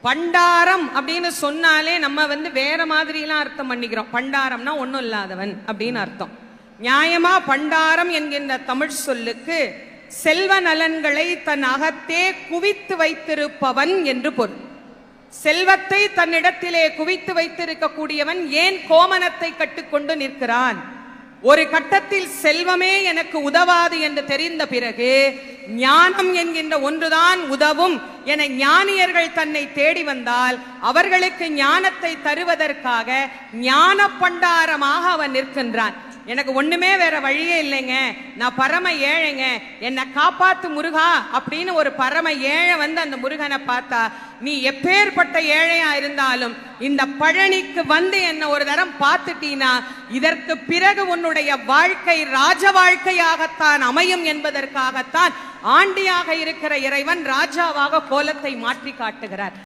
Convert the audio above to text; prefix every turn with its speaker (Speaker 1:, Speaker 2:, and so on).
Speaker 1: பண்டாரம் அப்படின்னு சொன்னாலே நம்ம வேற மாதிரிலாம் அர்த்தம் பண்ணிக்கிறோம். பண்டாரம்னா ஒன்றும் இல்லாதவன் அப்படின்னு அர்த்தம். நியாயமா பண்டாரம் என்கின்ற தமிழ் சொல்லுக்கு செல்வ நலன்களை தன் அகத்தே குவித்து வைத்திருப்பவன் என்று பொருள். செல்வத்தை தன்னிடத்திலே குவித்து வைத்திருக்கக்கூடியவன் ஏன் கோமனத்தை கட்டுக்கொண்டு நிற்கிறான்? ஒரு கட்டத்தில் செல்வமே எனக்கு உதவாது என்று தெரிந்த பிறகு ஞானம் என்கின்ற ஒன்றுதான் உதவும் என ஞானியர்கள் தன்னை தேடி வந்தால் அவர்களுக்கு ஞானத்தை தருவதற்காக ஞான பண்டாரமாக அவன் நிற்கின்றான். எனக்கு ஒண்ணுமே வேற வழியே இல்லைங்க, நான் பரம ஏழைங்க, என்னை காப்பாத்து முருகா அப்படின்னு ஒரு பரம ஏழை அந்த முருகனை பார்த்தா, நீ எப்பேற்பட்ட ஏழையா இருந்தாலும் இந்த பழனிக்கு என்ன ஒரு தரம் பார்த்துட்டீனா இதற்கு பிறகு உன்னுடைய வாழ்க்கை ராஜ வாழ்க்கையாகத்தான் அமையும் என்பதற்காகத்தான் ஆண்டியாக இருக்கிற இறைவன் ராஜாவாக கோலத்தை மாற்றி காட்டுகிறார்.